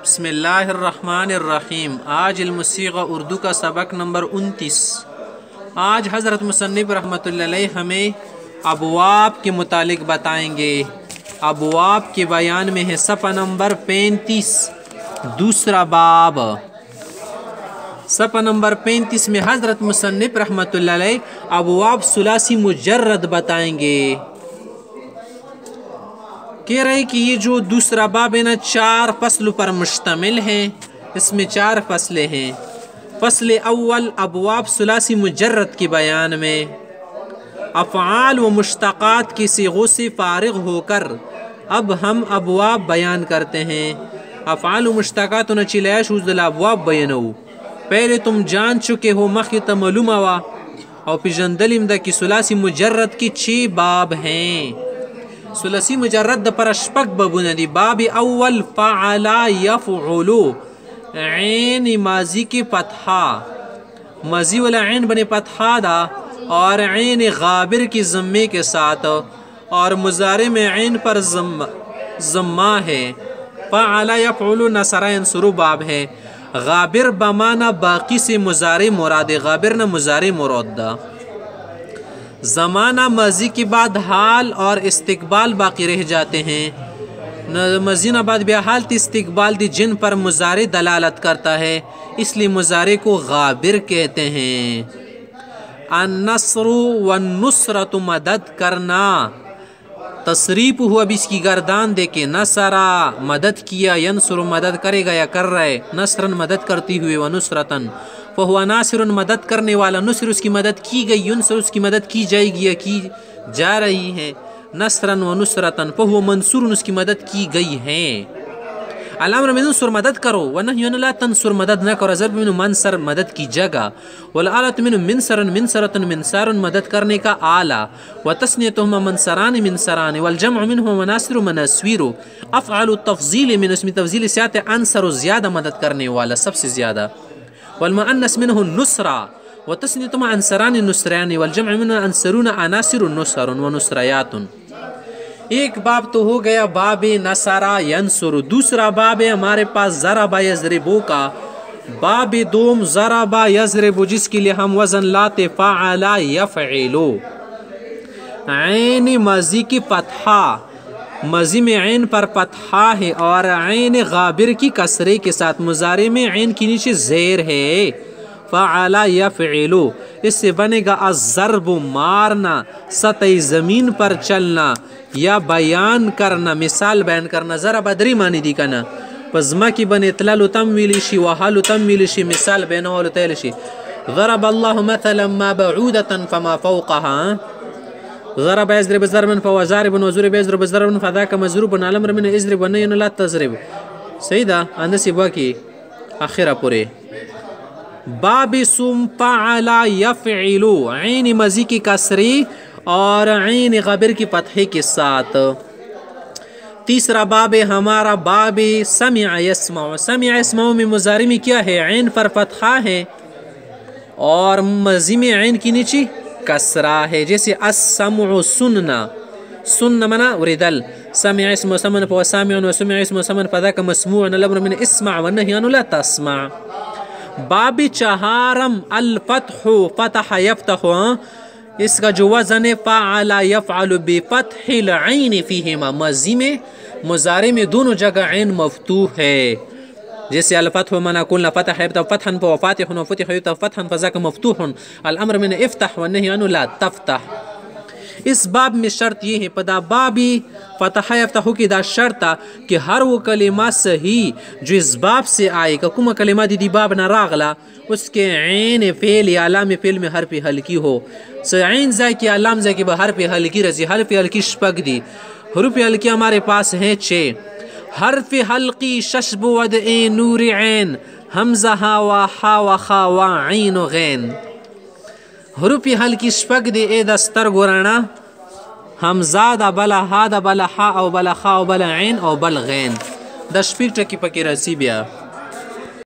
बिस्मिल्लाहिर्रहमानिर्रहीम। आज इल्मुस्सीग़ा उर्दू का सबक नंबर 29। आज हज़रत मुसन्निफ़ रहमतुल्लाह अलैह हमें अबवाब के मुतालिक बताएंगे। अबवाब के बयान में है सफ़ा नंबर 35 दूसरा बाब। सफ़ा नंबर 35 में हज़रत मुसन्निफ़ रहमतुल्लाह अलैह अबवाब सुलासी मुजर्रद बताएंगे। कह रहे कि ये जो दूसरा बाब है ना 4 फसलों पर मुश्तमिल है। इसमें 4 फसलें हैं। फसल अव्वल अबवाब सुलासी मुजर्रद के बयान में अफ़आल व मुश्तक़ात की सीगों से फ़ारिग़ होकर अब हम अबवाब बयान करते हैं। अफ़आल व मुश्तक़ात न चिलैश उज़ल अबवाब बयानो। पहले तुम जान चुके हो मखी तमलूम वा और पिजंदलिम द की सुलासी मुजर्रद की 6 बाब हैं। सुलसी मुजर्रद पर अशपक बबुनदी बाब अव्वल फ़अला यफ़उलु ऐन माजी की पतहा मजी वाला ऐन बने पतहा दा और ऐन गाबिर की ज़म्मे के साथ और मुज़ारे में ऐन पर ज़म्मा है। फ़अला यफ़उलु नसरा यंसुरु बाब है। गाबिर बमाना बाकी से मुज़ारे मुराद गाबिर न मुज़ारे मुराद। ज़माना मज़ी के बाद हाल और इस्तिक़बाल बाकी रह जाते हैं। मज़ीना बाद बेहाल इस्तिक़बाल दी जिन पर मुज़ारे दलालत करता है, इसलिए मुज़ारे को गाबिर कहते हैं। अन्नस्रु वन्नुस्रतु मदद करना तसरीफ हुआ अब इसकी गर्दान दे के नसरा मदद किया यंसुरु मदद करेगा या कर रहे नसरन मदद करती हुए व नुसरतन फ़हुआ नासिरुन मदद करने वाला नुसर उसकी मदद की गई युनसर उसकी मदद की जाएगी या की जा रही है। नसरन व नुसरतन फ़हुआ मंसूर उसकी मदद की गई है। अलामर में नुसर मदद करो व नह्युन ला तंसुर मदद न करो। ज़रब में मनसर मदद की जगह वल आलत में मिनसरन मिनसरतन मिनसारुन मदद करने का आला व तस्नियतुहुमा मनसरान मिनसरान वल जम्उ मिनहुमा मनासिरु मनस्वीरु अफ़अलु तफ़ज़ील में इसमें तफ़ज़ील से आते अंसर ज़्यादा मदद करने वाला सबसे ज़्यादा वल मुअन्नस मिनहु नुसरा व तस्नियतुहुमा अंसरान नुसरान वल जम्उ मिनहु अंसरुन अनासिरु नुसरुन व नुसरायातुन। एक बाब तो हो गया बाब नसरा यंसुरु। दूसरा बाब है हमारे पास ज़रबा यज़रिबु का बाब दोम ज़रबा यज़रिबु जिसके लिए हम वज़न लाते फ़अला यफ़इलु। ऐन मज़ी की पतहा मज़ी में ऐन पर पतहा है और ऐन गाबिर की कसरे के साथ मुज़ारे में ऐन के नीचे ज़ेर है। फ़अला यफ़इलु इससे बनेगा अज़्ज़रबु मारना सतह ज़मीन पर चलना या बयान करना मिसाल बयान करना। ज़रा बदरी मानी दी का ना पज़मा की बने इतला लुतम मिलिशी वहा लुतम मिलिशी मिसाल बयान वाल तैलिशी। ज़रब अल्लाहु मथलन मा बऊदतन फमा फ़ौक़हा ज़रब यज़रिबु ज़रबन फ़हुवा ज़ारिबुन व ज़ुरिब यज़रिबु ज़रबन फ़ज़ाका मज़रूबुन अलअम्र मिन इज़रिब व नह्युन ला तज़रिब। सही दा अंदसी बाकी आखिरा पूरे बाब सुम फ़अला यफ़इलु ऐन मज़ी की कसरी और ऐन गाबिर की पतहे के साथ। तीसरा बाब हमारा बाब समिअ यस्मउ। समिअ यस्मउ में मुज़ारी में क्या है ऐन पर फतहा है और मज़ी में ऐन की नीचे कसरा है। जैसे अस्समउ सुनना सुनना मना उरिदल समिअ यस्मउ समन फ़हुवा सामिउन व समिअ यस्मउ समन फ़ज़ाका मस्मूअन अलअम्र मिन इस्मा व नह्युन ला तस्मा। बाब चहारम अल फतहु फतह यफ्तहु इसका जो वज़न है फ़अला यफ़अलु बिफ़तहिल ऐन फ़ीहिमा मज़ी में मुज़ारे में दोनों जगह ऐन मफ़तूह है। जैसे अल फ़तहु मना कुलना फ़तह यफ़तहु फ़तहन व फ़ातिहुन व फ़ुतिह यफ़तहु फ़तहन फ़ज़ाका मफ़तूहुन अलअम्र मिन इफ़्तह व नह्युन ला तफ़्तह। इस बाब में शर्त ये है पदा बाबी फ़तह यफ़तहु की दा शर्त कि हर वो कलिमा सही जो इस बाब से आएगा कुमा कलिमा दी बाब न रागला उसके ऐन फ़ेल या अलाम फ़ेल में हर पे हल्की हो। ऐन ज़ाय की अलाम ज़ाय की हर पे हल्की रजी हर पे हल्की शपक दी हरूफ हल्की हमारे पास हैं 6। हर्फ हल्की शशब वद ए नूर ऐन हमज़ा हा व हा व खा व ऐन व गैन। हरूफ हल्की शपक दे ए दस्तर गुराना हमज़ा बला हा दा बला हा और बला खा और बला ऐन और बल गैन 10 टकी पके रसी बिया।